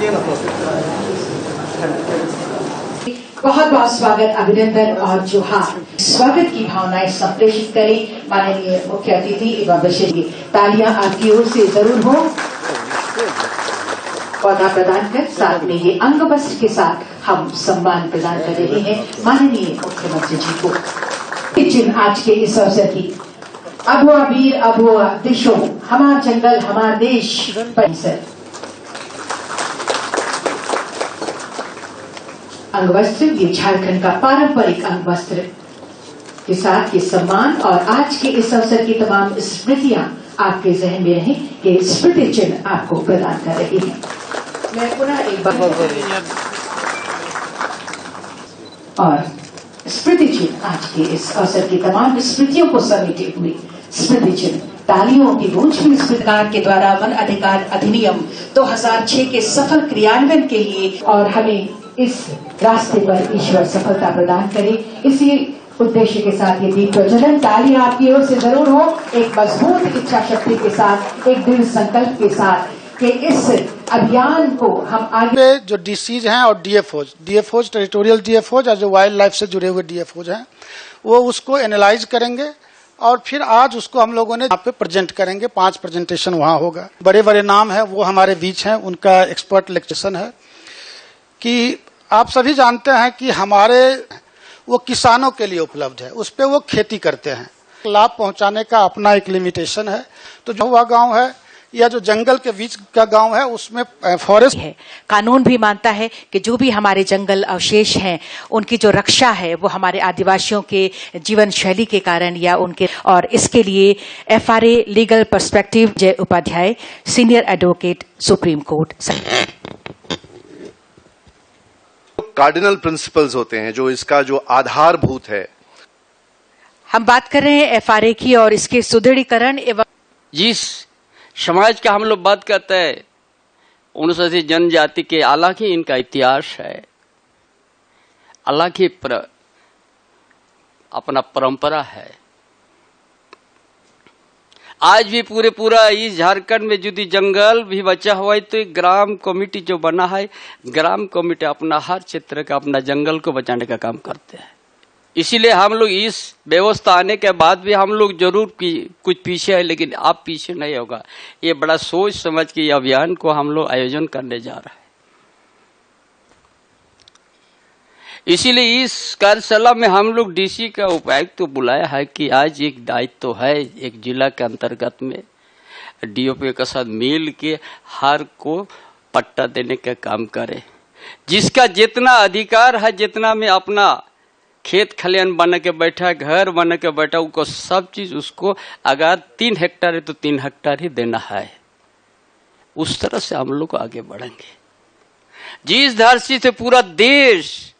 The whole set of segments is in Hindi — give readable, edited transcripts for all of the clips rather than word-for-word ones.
बहुत बहुत स्वागत, अभिनंदन और जोहार। स्वागत की भावनाएं संप्रेषित करें माननीय मुख्य अतिथि एवं विशेष तालियां आपकी ओर से जरूर हो। पौधा प्रदान कर साथ में ये अंग वस्त्र के साथ हम सम्मान प्रदान कर रहे हैं माननीय मुख्यमंत्री जी को। जिन आज के इस अवसर की अबुआ वीर अबुआ दिशो हमार जंगल हमार देश परिसर अंग वस्त्र, ये झारखंड का पारंपरिक अंग वस्त्र के साथ ये सम्मान और आज के इस अवसर की तमाम स्मृतियां आपके जहन में रहे कि स्मृति चिन्ह आपको प्रदान कर रही है। मैं पुनः एक बार और स्मृति चिन्ह आज के इस अवसर की तमाम स्मृतियों को समेटे हुए स्मृति चिन्ह तालियों की गूंज में सरकार के द्वारा वन अधिकार अधिनियम 2006 के सफल क्रियान्वयन के लिए और हमें इस रास्ते पर ईश्वर सफलता प्रदान करे, इसी उद्देश्य के साथ ये दीप प्रज्वलन तालियां आपकी ओर से जरूर हो, एक मजबूत इच्छा शक्ति के साथ, एक दृढ़ संकल्प के साथ कि इस अभियान को हम आगे जो डीसीज हैं और डीएफओज टेरिटोरियल डीएफओज और जो वाइल्ड लाइफ से जुड़े हुए डीएफओज हैं वो उसको एनालाइज करेंगे और फिर आज उसको हम लोगों ने यहाँ पे प्रेजेंट करेंगे। 5 प्रेजेंटेशन वहाँ होगा। बड़े बड़े नाम है वो हमारे बीच हैं, उनका एक्सपर्ट लेक्चरेशन है कि आप सभी जानते हैं कि हमारे वो किसानों के लिए उपलब्ध है, उस पर वो खेती करते हैं। लाभ पहुंचाने का अपना एक लिमिटेशन है। तो जो हुआ गांव है या जो जंगल के बीच का गांव है उसमें फॉरेस्ट है। कानून भी मानता है कि जो भी हमारे जंगल अवशेष हैं उनकी जो रक्षा है वो हमारे आदिवासियों के जीवन शैली के कारण या उनके, और इसके लिए FRA legal perspective Jay Upadhyay senior advocate supreme court. Cardinal principles होते हैं जो इसका जो आधारभूत है। हम बात कर रहे हैं एफआरए की और इसके सुदृढ़ीकरण एवं जिस समाज का हम लोग बात करते हैं अनुसूचित जनजाति के, अलग ही इनका इतिहास है, अलग ही अपना परंपरा है। आज भी पूरा इस झारखंड में यदि जंगल भी बचा हुआ है तो ग्राम कमेटी जो बना है, ग्राम कमेटी अपना हर क्षेत्र का अपना जंगल को बचाने का काम करते हैं। इसीलिए हम लोग इस व्यवस्था आने के बाद भी हम लोग जरूर कुछ पीछे है, लेकिन अब पीछे नहीं होगा। ये बड़ा सोच समझ के अभियान को हम लोग आयोजन करने जा रहे हैं। इसीलिए इस कार्यशाला में हम लोग डीसी का उपायुक्त तो बुलाया है कि आज एक दायित्व तो है, एक जिला के अंतर्गत में डीओपी के साथ मिल के हर को पट्टा देने का काम करे। जिसका जितना अधिकार है, जितना में अपना खेत खलियान बना के बैठा, घर बना के बैठा, उसको सब चीज उसको अगर 3 हेक्टेयर है तो 3 हेक्टेयर ही देना है। उस तरह से हम लोग आगे बढ़ेंगे। जिस धरती से पूरा देश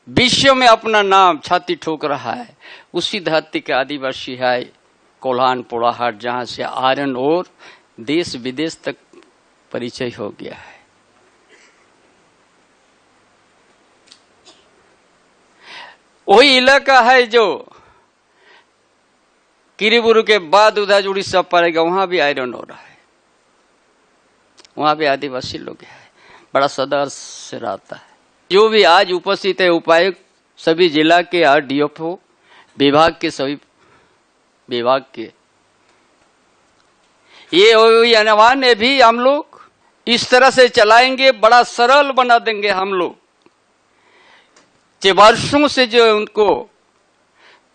विश्व में अपना नाम छाती ठोक रहा है, उसी धरती के आदिवासी है कोल्हान पोड़ाहाट, जहां से आयरन और देश विदेश तक परिचय हो गया है। वही इलाका है जो किरीबुरु के बाद उधर उड़ीसा पड़ेगा, वहां भी आयरन हो रहा है, वहां भी आदिवासी लोग हैं। बड़ा सदर से रहता है। जो भी आज उपस्थित है उपायुक्त सभी जिला के और डीएफओ विभाग के सभी विभाग के, ये अनवान है भी हम लोग इस तरह से चलाएंगे, बड़ा सरल बना देंगे हम लोग। वर्षों से जो उनको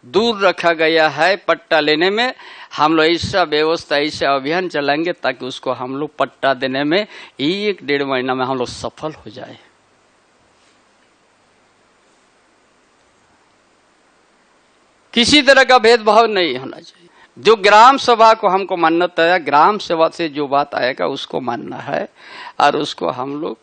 दूर रखा गया है पट्टा लेने में, हम लोग ऐसा व्यवस्था ऐसा अभियान चलाएंगे ताकि उसको हम लोग पट्टा देने में 1-1.5 महीना में हम लोग सफल हो जाए। किसी तरह का भेदभाव नहीं होना चाहिए। जो ग्राम सभा को हमको मान्यता है, ग्राम सभा से जो बात आएगा उसको मानना है और उसको हम लोग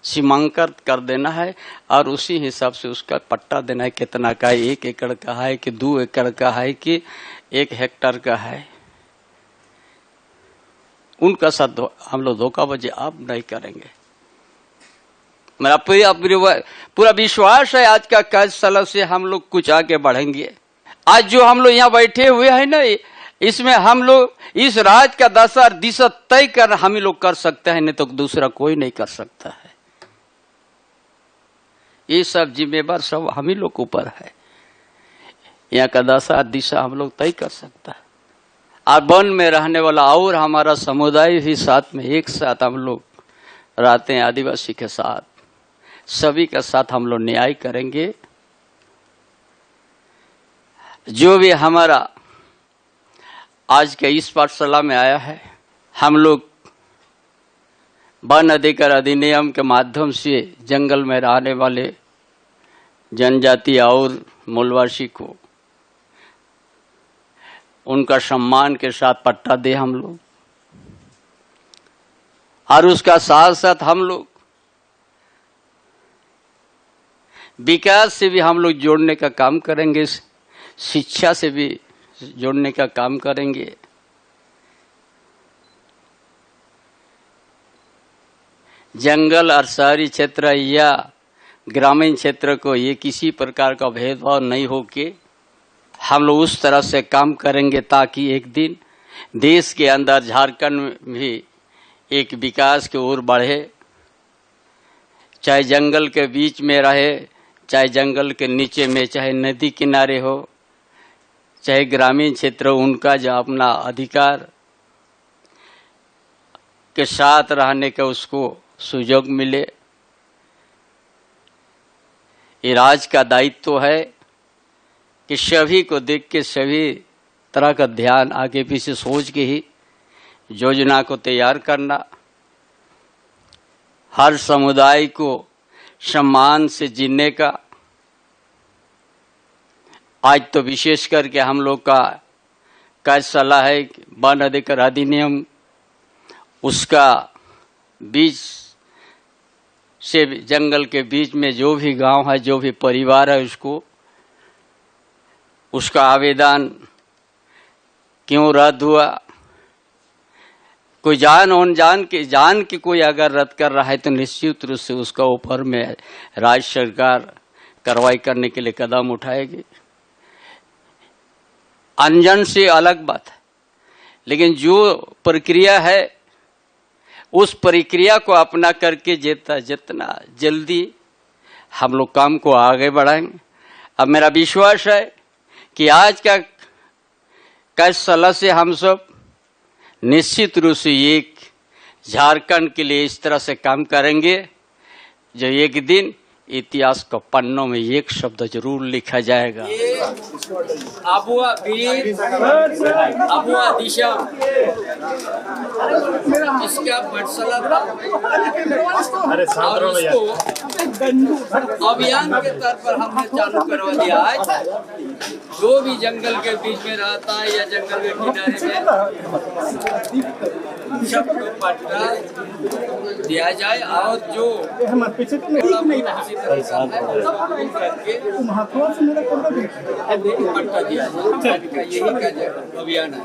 सीमांकित कर देना है और उसी हिसाब से उसका पट्टा देना है। कितना का है, 1 एकड़ का है कि 2 एकड़ का है कि 1 हेक्टेयर का है, उनका साथ हम लोग धोखाबाजी आप नहीं करेंगे। मेरा पूरा विश्वास है आज का कार्यशाला से हम लोग कुछ आगे बढ़ेंगे। आज जो हम लोग यहाँ बैठे हुए हैं ना, इसमें हम लोग इस राज्य का दशा दिशा तय कर हम ही लोग कर सकते हैं, नहीं तो दूसरा कोई नहीं कर सकता है। ये सब जिम्मेवार सब हम ही लोग ऊपर है। यहाँ का दशा दिशा हम लोग तय कर सकता है। और वन में रहने वाला और हमारा समुदाय भी साथ में एक साथ हम लोग रहते हैं, आदिवासी के साथ सभी के साथ हम लोग न्याय करेंगे। जो भी हमारा आज के इस पाठशाला में आया है, हम लोग वन अधिकार अधिनियम के माध्यम से जंगल में रहने वाले जनजाति और मूलवासी को उनका सम्मान के साथ पट्टा दे हम लोग, और उसका साथ साथ हम लोग विकास से भी हम लोग जोड़ने का काम करेंगे, शिक्षा से भी जोड़ने का काम करेंगे। जंगल और शहरी क्षेत्र या ग्रामीण क्षेत्र को ये किसी प्रकार का भेदभाव नहीं हो के हम लोग उस तरह से काम करेंगे ताकि एक दिन देश के अंदर झारखंड में भी एक विकास की ओर बढ़े। चाहे जंगल के बीच में रहे, चाहे जंगल के नीचे में, चाहे नदी किनारे हो, चाहे ग्रामीण क्षेत्र, उनका जो अपना अधिकार के साथ रहने का उसको सुयोग मिले। ये राज्य का दायित्व है कि सभी को देख के सभी तरह का ध्यान आगे पीछे सोच के ही योजना को तैयार करना, हर समुदाय को सम्मान से जीने का। आज तो विशेष करके हम लोग का सलाह है वन अधिकार अधिनियम उसका बीच से जंगल के बीच में जो भी गांव है, जो भी परिवार है, उसका आवेदन क्यों रद्द हुआ। कोई जान के कोई अगर रद्द कर रहा है तो निश्चित रूप से उसका ऊपर में राज्य सरकार कार्रवाई करने के लिए कदम उठाएगी। अनजान से अलग बात है, लेकिन जो प्रक्रिया है उस प्रक्रिया को अपना करके जितना जल्दी हम लोग काम को आगे बढ़ाएंगे। अब मेरा विश्वास है कि आज का सलाह से हम सब निश्चित रूप से एक झारखंड के लिए इस तरह से काम करेंगे जो एक दिन इतिहास के पन्नों में एक शब्द जरूर लिखा जाएगा। अबुआ वीर अबुआ दिशा इसका पाठशाला था और इसको अभियान के तौर पर हमने चालू करवा दिया। आज जो भी जंगल के बीच में रहता है या जंगल के किनारे में सबको पट्टा दिया जाए और जो पट्टा दिया जाए। यही का अभियान है।